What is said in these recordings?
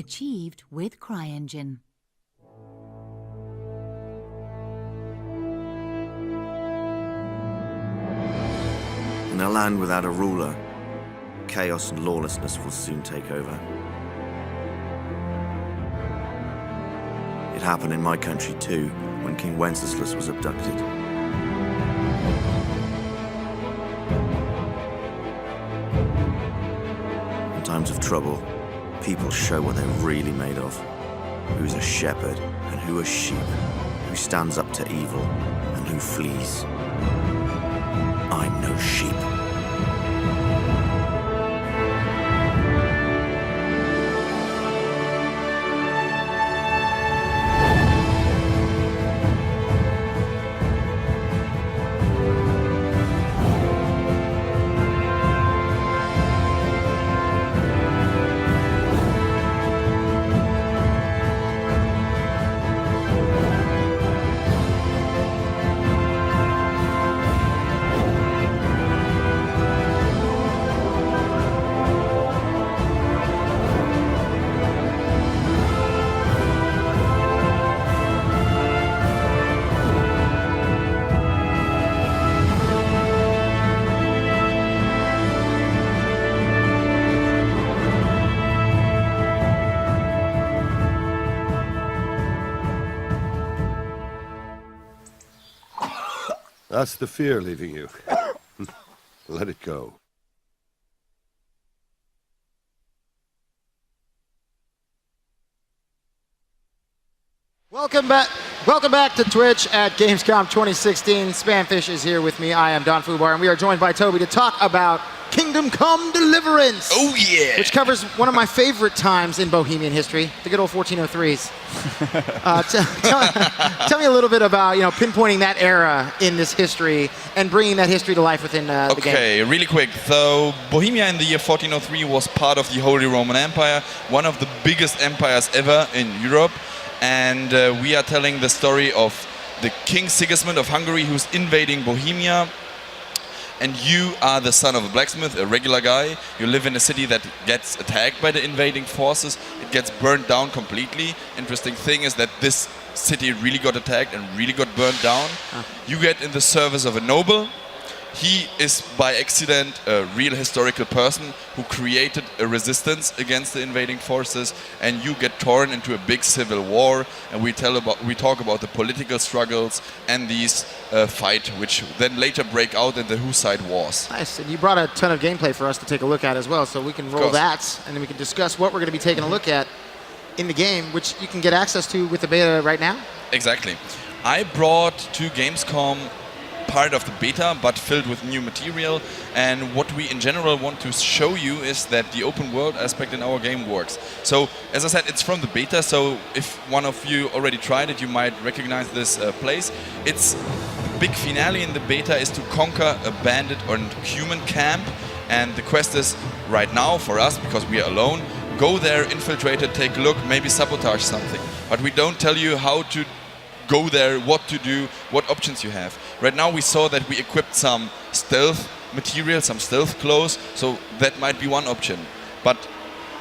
Achieved with CryEngine. In a land without a ruler, chaos and lawlessness will soon take over. It happened in my country too, when King Wenceslas was abducted. In times of trouble, people show what they're really made of. Who's a shepherd and who a sheep, who stands up to evil and who flees. I'm no sheep. That's the fear leaving you. Let it go. Welcome back to Twitch at Gamescom 2016. Spamfish is here with me. I am Don Fubar, and we are joined by Toby to talk about Kingdom Come Deliverance. Oh yeah! Which covers one of my favorite times in Bohemian history, the good old 1403s. Tell me a little bit about, pinpointing that era in this history and bringing that history to life within the game. Okay, really quick. So Bohemia in the year 1403 was part of the Holy Roman Empire, one of the biggest empires ever in Europe. And we are telling the story of the King Sigismund of Hungary, who's invading Bohemia. And you are the son of a blacksmith, a regular guy. You live in a city that gets attacked by the invading forces. It gets burned down completely. Interesting thing is that this city really got attacked and really got burned down. You get in the service of a noble. He is by accident a real historical person who created a resistance against the invading forces, and you get torn into a big civil war. And we talk about the political struggles and these fight, which then later break out in the Hussite Wars. Nice, and you brought a ton of gameplay for us to take a look at as well, so we can roll that, and then we can discuss what we're going to be taking a look at in the game, which you can get access to with the beta right now. Exactly. I brought to Gamescom part of the beta, but filled with new material. And what we in general want to show you is that the open world aspect in our game works. So, as I said, it's from the beta, so if one of you already tried it, you might recognize this place. It's the big finale in the beta is to conquer a bandit or human camp, and the quest is right now for us, because we are alone, go there, infiltrate it, take a look, maybe sabotage something. But we don't tell you how to go there, what to do, what options you have. Right now we saw that we equipped some stealth material, some stealth clothes, so that might be one option. But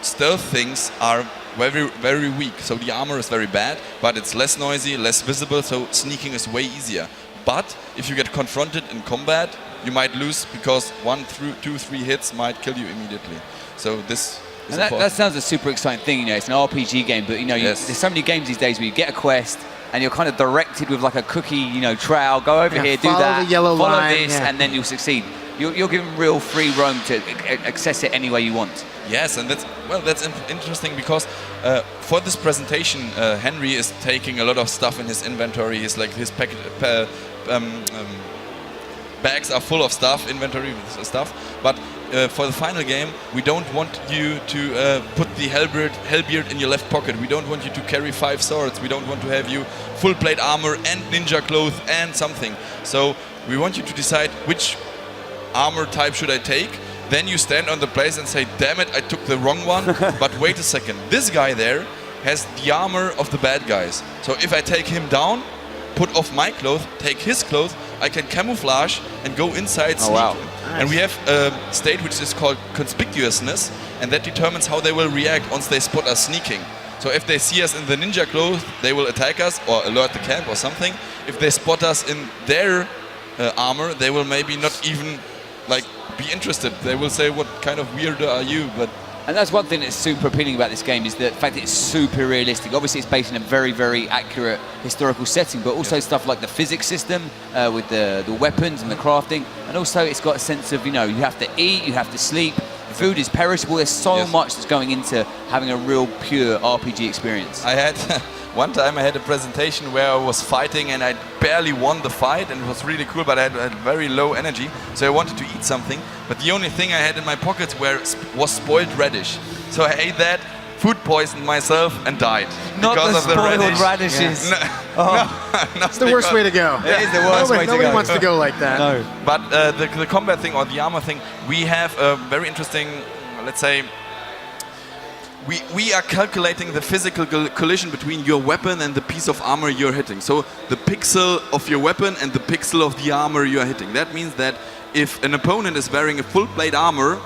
stealth things are very, very weak, so the armor is very bad, but it's less noisy, less visible, so sneaking is way easier. But if you get confronted in combat, you might lose, because 1, 2, 3 hits might kill you immediately. So this is important. That sounds a super exciting thing, it's an RPG game, but there's so many games these days where you get a quest, and you're kind of directed with like a cookie, trail. Go over here, do that. The yellow follow line, this, and then you'll succeed. You're given real free roam to access it any way you want. Yes, and that's interesting because for this presentation, Henry is taking a lot of stuff in his inventory. His bags are full of stuff, inventory stuff. But for the final game, we don't want you to put the halberd in your left pocket. We don't want you to carry 5 swords. We don't want to have you full plate armor and ninja clothes and something. So we want you to decide which armor type should I take. Then you stand on the place and say, damn it, I took the wrong one. But wait a second, this guy there has the armor of the bad guys. So if I take him down, put off my clothes, take his clothes, I can camouflage and go inside, sneak. Wow. And we have a state which is called conspicuousness, and that determines how they will react once they spot us sneaking. So if they see us in the ninja clothes, they will attack us or alert the camp or something. If they spot us in their armor, they will maybe not even like be interested. They will say, "What kind of weirdo are you?" But and that's one thing that's super appealing about this game is the fact that it's super realistic. Obviously, it's based in a very, very accurate historical setting, but also stuff like the physics system with the weapons and the crafting, and also it's got a sense of, you know, you have to eat, you have to sleep. Food is perishable. There's so much that's going into having a real pure RPG experience. I had one time I had a presentation where I was fighting and I barely won the fight, and it was really cool, but I had very low energy, so I wanted to eat something. But the only thing I had in my pockets was spoiled radish. So I ate that, food poisoned myself, and died. Not because the of the spoiled radishes. It's the worst way to go. It is the worst way to go. Nobody wants to go like that. No. But the combat thing or the armor thing, we have a very interesting, let's say, we are calculating the physical collision between your weapon and the piece of armor you're hitting. So the pixel of your weapon and the pixel of the armor you are hitting. That means that if an opponent is wearing a full plate armor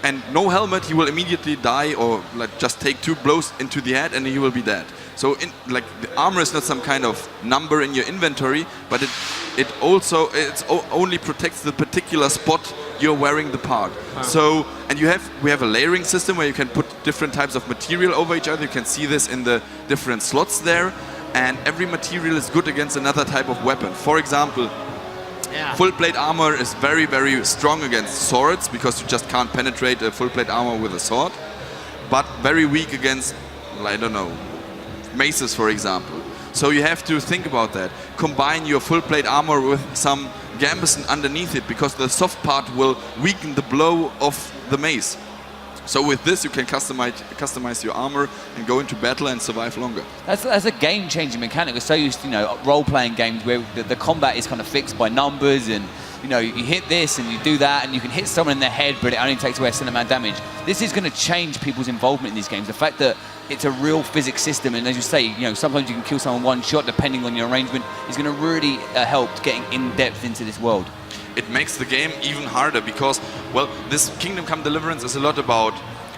and no helmet, he will immediately die or like just take 2 blows into the head and he will be dead. So the armor is not some kind of number in your inventory, but it only protects the particular spot you're wearing the part. So, and we have a layering system where you can put different types of material over each other. You can see this in the different slots there, and every material is good against another type of weapon. For example, full plate armor is very, very strong against swords because you just can't penetrate a full plate armor with a sword, but very weak against, I don't know, maces, for example. So you have to think about that. Combine your full plate armor with some gambeson underneath it, because the soft part will weaken the blow of the mace. So with this you can customize your armor and go into battle and survive longer. That's a game-changing mechanic. We're so used to, you know, role-playing games where the combat is kind of fixed by numbers, and you know, you hit this and you do that, and you can hit someone in the head, but it only takes away a certain amount of damage. This is going to change people's involvement in these games. The fact that it's a real physics system, and as you say, you know, sometimes you can kill someone one shot depending on your arrangement, is going to really help getting in depth into this world. It makes the game even harder because, well, this Kingdom Come Deliverance is a lot about,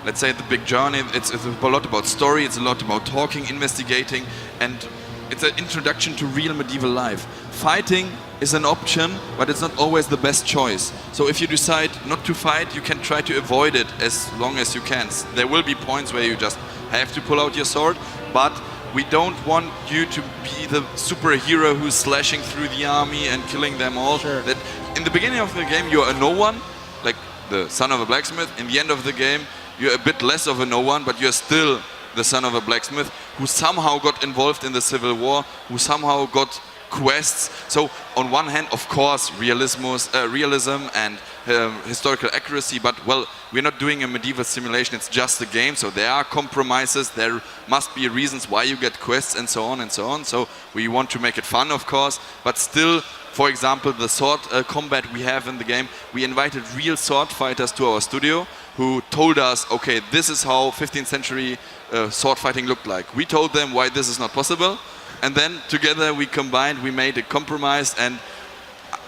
let's say, the big journey. It's a lot about story, it's a lot about talking, investigating, and it's an introduction to real medieval life. Fighting is an option, but it's not always the best choice. So if you decide not to fight, you can try to avoid it as long as you can. There will be points where you just have to pull out your sword, but we don't want you to be the superhero who's slashing through the army and killing them all. Sure. That in the beginning of the game you're a no one, like the son of a blacksmith. In the end of the game you're a bit less of a no one, but you're still the son of a blacksmith who somehow got involved in the Civil War, who somehow got quests. So on one hand, of course, realism and historical accuracy, but well, we're not doing a medieval simulation, it's just a game, so there are compromises, there must be reasons why you get quests and so on and so on. So we want to make it fun, of course, but still, for example, the sword combat we have in the game, we invited real sword fighters to our studio who told us, okay, this is how 15th century sword fighting looked like. We told them why this is not possible, and then together we combined, we made a compromise, and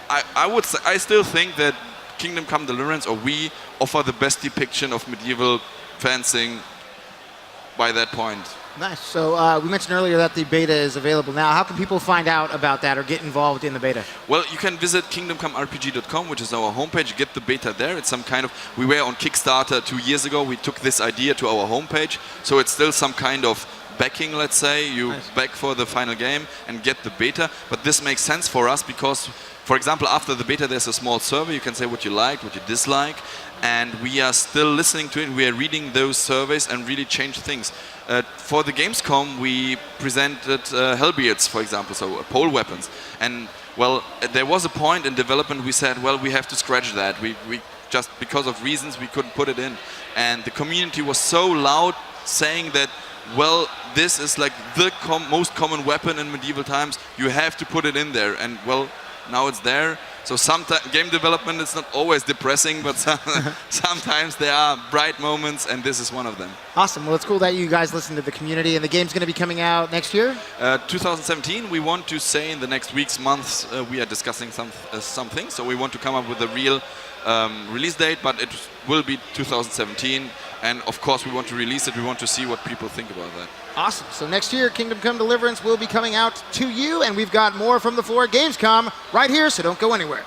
I still think that Kingdom Come Deliverance, or we, offer the best depiction of medieval fencing by that point. Nice. So we mentioned earlier that the beta is available now. How can people find out about that or get involved in the beta? Well, you can visit kingdomcomerpg.com, which is our homepage. Get the beta there. It's some kind of, we were on Kickstarter 2 years ago. We took this idea to our homepage, so it's still some kind of backing, let's say. You back for the final game and get the beta. But this makes sense for us because, for example, after the beta there's a small survey. You can say what you liked, what you dislike, and we are still listening to it. We are reading those surveys and really change things. For the Gamescom we presented Hellbeards, for example, so pole weapons. And well, there was a point in development we said, well, we have to scratch that. We just, because of reasons, we couldn't put it in. And the community was so loud saying that, well, this is like the most common weapon in medieval times. You have to put it in there. And well, now it's there. So game development is not always depressing, but sometimes there are bright moments, and this is one of them. Awesome. Well, it's cool that you guys listen to the community, and the game's going to be coming out next year? 2017, we want to say in the next weeks, months, we are discussing something. So we want to come up with a real release date, but it will be 2017. And of course, we want to release it. We want to see what people think about that. Awesome. So next year, Kingdom Come Deliverance will be coming out to you, and we've got more from the floor at Gamescom right here, so don't go anywhere.